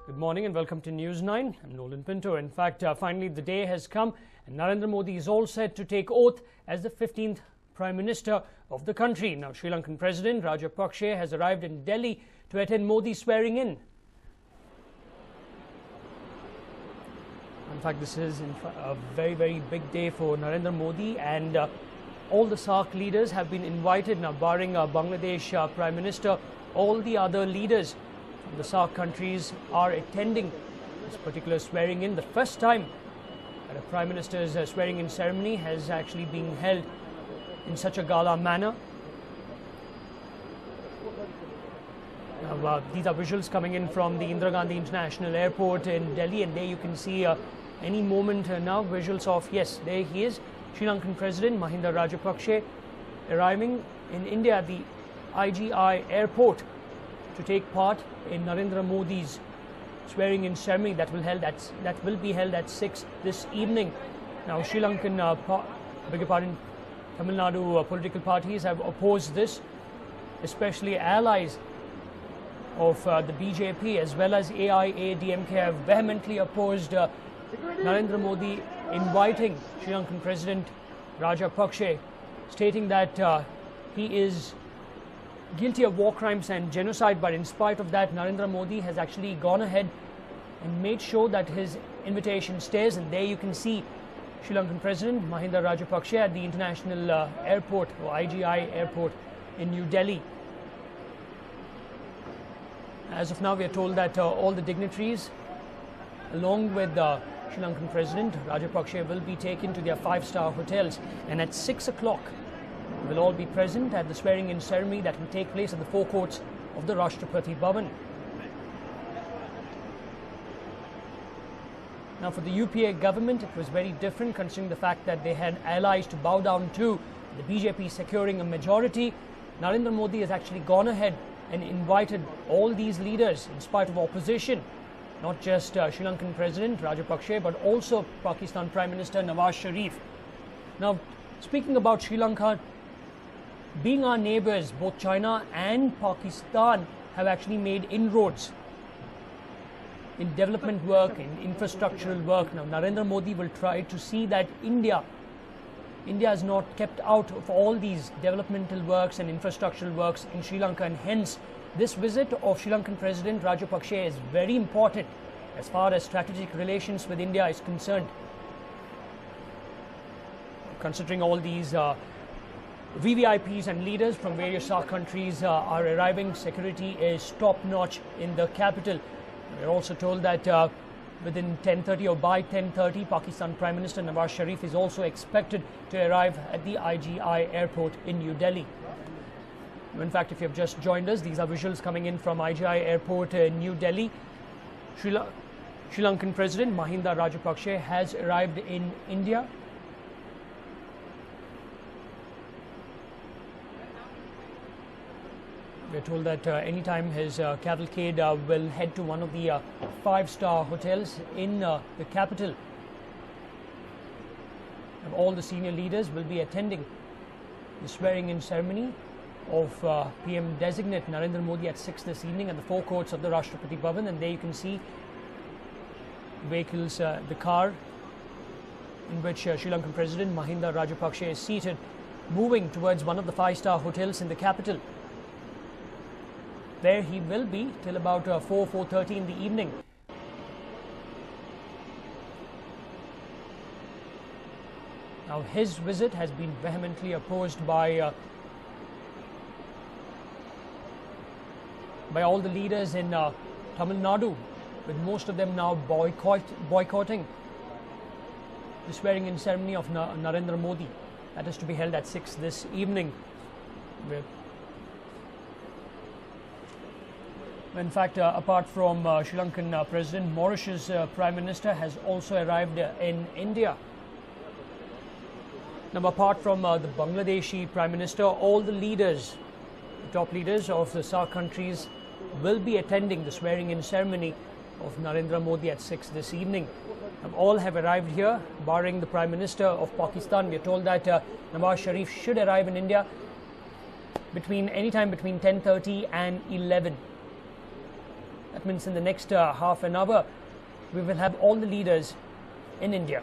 Good morning and welcome to News 9. I'm Nolan Pinto. In fact, finally the day has come and Narendra Modi is all set to take oath as the 15th Prime Minister of the country. Now, Sri Lankan President Rajapaksa has arrived in Delhi to attend Modi's swearing in. In fact, this is a very big day for Narendra Modi, and all the SAARC leaders have been invited. Now, barring Bangladesh Prime Minister, all the other leaders from the SAARC countries are attending this particular swearing in. The first time that a Prime Minister's swearing in ceremony has actually been held in such a gala manner. Now, these are visuals coming in from the Indira Gandhi International Airport in Delhi, and there you can see any moment now visuals of, yes, there he is, Sri Lankan President Mahinda Rajapaksa arriving in India at the IGI airport to take part in Narendra Modi's swearing in ceremony that will be held at 6 this evening. Now, Sri Lankan, Tamil Nadu political parties have opposed this, especially allies of the BJP as well as AIADMK have vehemently opposed Narendra Modi inviting Sri Lankan President Rajapaksa, stating that he is guilty of war crimes and genocide. But in spite of that, Narendra Modi has actually gone ahead and made sure that his invitation stays, and there you can see Sri Lankan President Mahinda Rajapaksa at the international airport, or IGI airport in New Delhi. As of now, we are told that all the dignitaries, along with Sri Lankan President Rajapaksa, will be taken to their 5-star hotels, and at 6 o'clock will all be present at the swearing-in ceremony that will take place at the forecourts of the Rashtrapati Bhavan. Now, for the UPA government, it was very different, considering the fact that they had allies to bow down to, the BJP securing a majority. Narendra Modi has actually gone ahead and invited all these leaders in spite of opposition, not just Sri Lankan President Rajapaksa, but also Pakistan Prime Minister Nawaz Sharif. Now, speaking about Sri Lanka, being our neighbors, both China and Pakistan have actually made inroads in development work, in infrastructural work. Now, Narendra Modi will try to see that India is not kept out of all these developmental works and infrastructural works in Sri Lanka, and hence this visit of Sri Lankan President Rajapaksa is very important as far as strategic relations with India is concerned. Considering all these VVIPs and leaders from various SAARC countries are arriving, security is top-notch in the capital. We're also told that within 10:30 or by 10:30, Pakistan Prime Minister Nawaz Sharif is also expected to arrive at the IGI airport in New Delhi. In fact, if you have just joined us, these are visuals coming in from IGI airport in New Delhi. Sri Lankan President Mahinda Rajapaksa has arrived in India. We're told that anytime his cavalcade will head to one of the 5-star hotels in the capital. And all the senior leaders will be attending the swearing-in ceremony of PM designate Narendra Modi at 6 this evening at the forecourts of the Rashtrapati Bhavan. And there you can see vehicles, the car in which Sri Lankan President Mahinda Rajapaksa is seated, moving towards one of the 5-star hotels in the capital, where he will be till about 4:30 in the evening. Now, his visit has been vehemently opposed by all the leaders in Tamil Nadu, with most of them now boycotting the swearing-in ceremony of Narendra Modi that is to be held at 6 this evening. In fact, apart from Sri Lankan President, Mauritius Prime Minister has also arrived in India. Now, apart from the Bangladeshi Prime Minister, all the leaders, the top leaders of the SAARC countries will be attending the swearing-in ceremony of Narendra Modi at 6 this evening. All have arrived here, barring the Prime Minister of Pakistan. We are told that Nawaz Sharif should arrive in India anytime between 10:30 and 11. That means in the next half an hour, we will have all the leaders in India.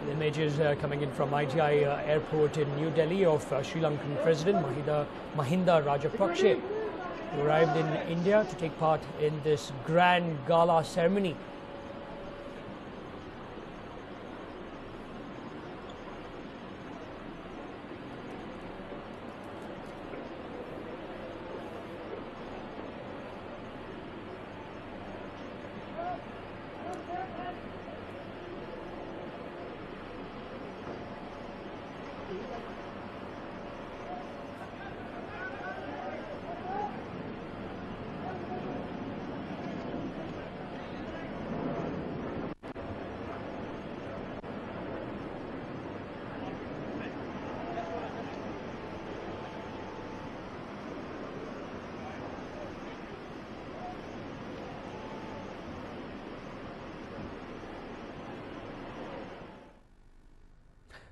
The images coming in from IGI airport in New Delhi of Sri Lankan President Mahinda Rajapaksa, who arrived in India to take part in this grand gala ceremony.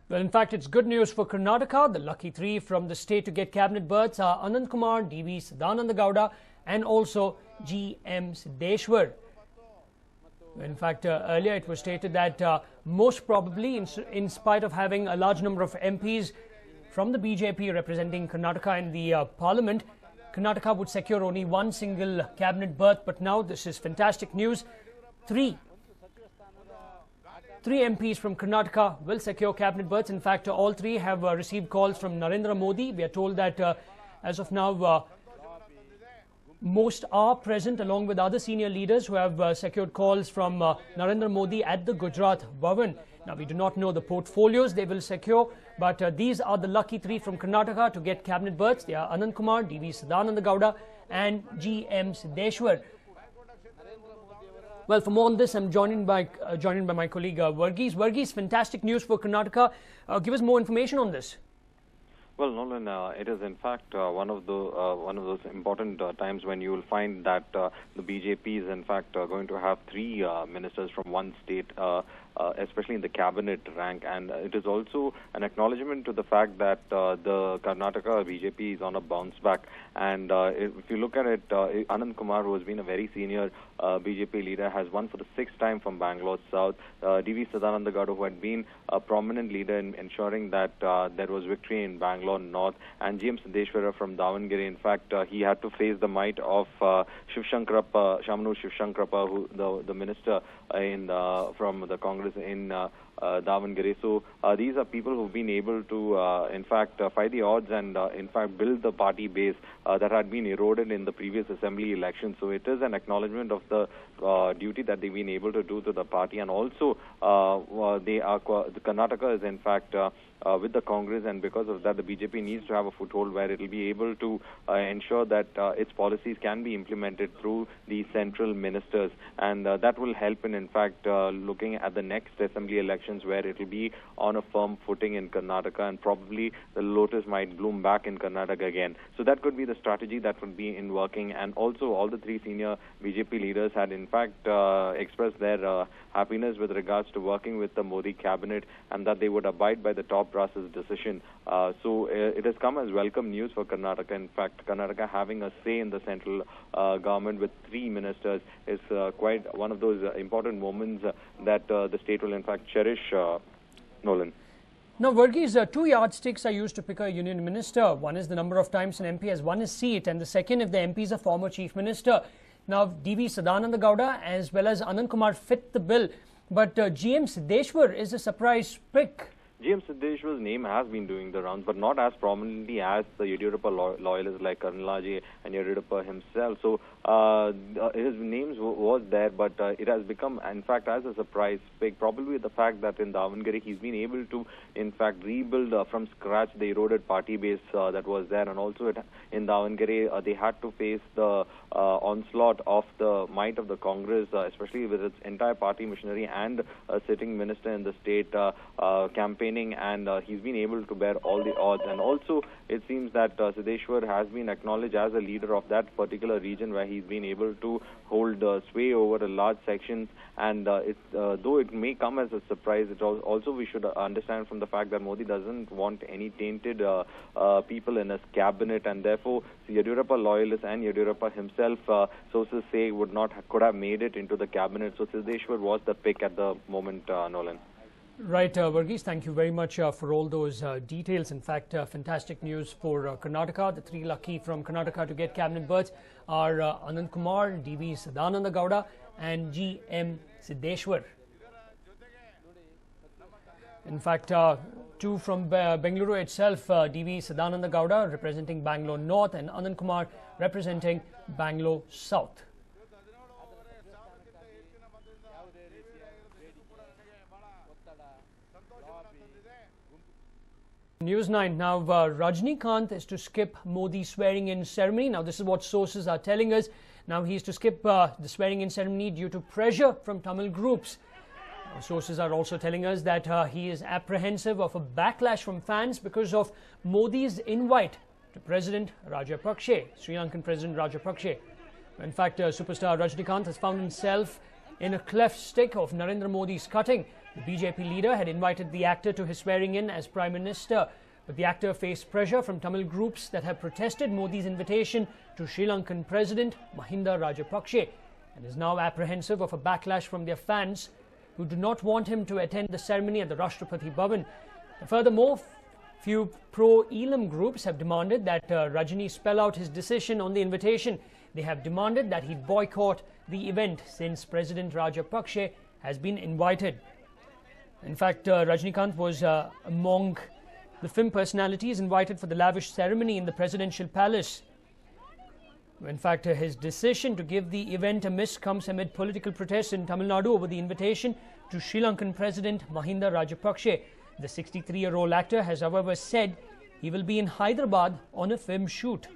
Well, in fact, it's good news for Karnataka. The lucky three from the state to get cabinet berths are Anand Kumar, D.V. Sadananda Gowda, and also G.M. Siddeshwar. In fact, earlier it was stated that most probably, in spite of having a large number of MPs from the BJP representing Karnataka in the parliament, Karnataka would secure only one single cabinet berth. But now this is fantastic news. Three MPs from Karnataka will secure cabinet berths. In fact, all three have received calls from Narendra Modi. We are told that as of now, most are present along with other senior leaders who have secured calls from Narendra Modi at the Gujarat Bhavan. Now, we do not know the portfolios they will secure, but these are the lucky three from Karnataka to get cabinet berths. They are Anand Kumar, D.V. Sadananda Gowda, and G.M. Siddeshwar. Well, for more on this, I'm joined by my colleague Varghese. Varghese, fantastic news for Karnataka. Give us more information on this. Well, Nolan, it is in fact one of those important times when you will find that the BJP is in fact going to have three ministers from one state, especially in the cabinet rank, and it is also an acknowledgement to the fact that the Karnataka BJP is on a bounce back. And if you look at it, Anand Kumar, who has been a very senior BJP leader, has won for the sixth time from Bangalore South. D.V. Sadananda Gowda, who had been a prominent leader in ensuring that there was victory in Bangalore North, and G.M. Siddeshwara from Davangere. In fact, he had to face the might of Shivshankarappa, Shamanu Shivshankarappa, who the minister from the Congress in Davangere. So these are people who've been able to, in fact, fight the odds and, in fact, build the party base that had been eroded in the previous assembly election. So it is an acknowledgement of the duty that they've been able to do to the party, and also the Karnataka is, in fact, with the Congress, and because of that, the BJP needs to have a foothold where it will be able to ensure that its policies can be implemented through the central ministers, and that will help in fact, looking at the next assembly elections where it will be on a firm footing in Karnataka, and probably the lotus might bloom back in Karnataka again. So that could be the strategy that would be in working, and also all the three senior BJP leaders had in fact expressed their happiness with regards to working with the Modi cabinet, and that they would abide by the top brass's decision. So it has come as welcome news for Karnataka. In fact, Karnataka having a say in the central government with three ministers is quite one of those important moments that the state will in fact cherish, Nolan. Now, Varghese, two yardsticks are used to pick a union minister. One is the number of times an MP has won his seat, and the second if the MP is a former chief minister. Now, D.V. Sadananda Gowda as well as Anand Kumar fit the bill, but G.M. Siddeshwar is a surprise pick. G.M. Siddeshwar's name has been doing the rounds, but not as prominently as the Yediyurappa loyalists like Karnalaji and Yediyurappa himself. So his name was there, but it has become, in fact, as a surprise pick, probably with the fact that in Davangere he's been able to, in fact, rebuild from scratch the eroded party base that was there, and also in Davangere they had to face the onslaught of the might of the Congress, especially with its entire party machinery and a sitting minister in the state campaign training, and he's been able to bear all the odds. And also, it seems that Siddeshwar has been acknowledged as a leader of that particular region, where he's been able to hold sway over a large sections. And though it may come as a surprise, it also we should understand from the fact that Modi doesn't want any tainted people in his cabinet, and therefore Yediyurappa loyalists and Yediyurappa himself, sources say, could have made it into the cabinet. So Siddeshwar was the pick at the moment, Nolan. Right, Varghese, thank you very much for all those details. In fact, fantastic news for Karnataka. The three lucky from Karnataka to get cabinet berths are Anand Kumar, D.V. Sadananda Gowda and G.M. Siddeshwar. In fact, two from Bengaluru itself, D.V. Sadananda Gowda representing Bangalore North and Anand Kumar representing Bangalore South. News9. Now, Rajnikant is to skip Modi's swearing-in ceremony. Now, this is what sources are telling us. Now, he is to skip the swearing-in ceremony due to pressure from Tamil groups. Now, sources are also telling us that he is apprehensive of a backlash from fans because of Modi's invite to President Rajapakse, Sri Lankan President Rajapakse. In fact, superstar Rajnikant has found himself in a cleft stick of Narendra Modi's cutting. The BJP leader had invited the actor to his swearing-in as Prime Minister, but the actor faced pressure from Tamil groups that have protested Modi's invitation to Sri Lankan President Mahinda Rajapakse and is now apprehensive of a backlash from their fans who do not want him to attend the ceremony at the Rashtrapati Bhavan. Furthermore, few pro-Elam groups have demanded that Rajini spell out his decision on the invitation. They have demanded that he boycott the event since President Rajapakse has been invited. In fact, Rajnikant was among the film personalities invited for the lavish ceremony in the presidential palace. In fact, his decision to give the event a miss comes amid political protests in Tamil Nadu over the invitation to Sri Lankan President Mahinda Rajapakse. The 63-year-old actor has, however, said he will be in Hyderabad on a film shoot.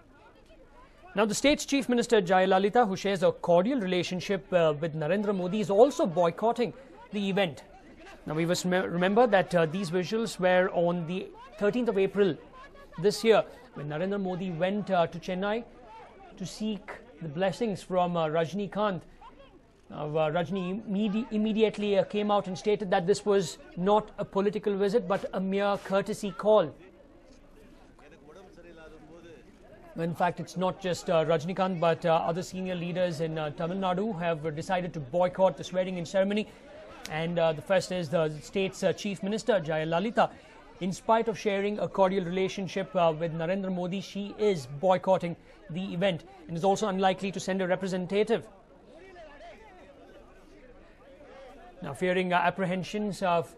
Now, the state's Chief Minister Jayalalitha, who shares a cordial relationship with Narendra Modi, is also boycotting the event. Now, we must remember that these visuals were on the 13th of April this year, when Narendra Modi went to Chennai to seek the blessings from Rajnikant. Rajni immediately came out and stated that this was not a political visit but a mere courtesy call. In fact, it's not just Rajnikant but other senior leaders in Tamil Nadu have decided to boycott the swearing-in ceremony. And the first is the state's Chief Minister Jayalalitha. In spite of sharing a cordial relationship with Narendra Modi, she is boycotting the event and is also unlikely to send a representative. Now, fearing apprehensions of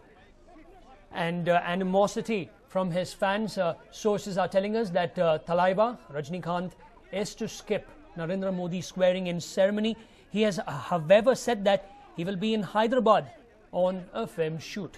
and animosity from his fans, sources are telling us that Thalaiva Rajnikant is to skip Narendra Modi's swearing-in ceremony. He has, however, said that he will be in Hyderabad on a film shoot.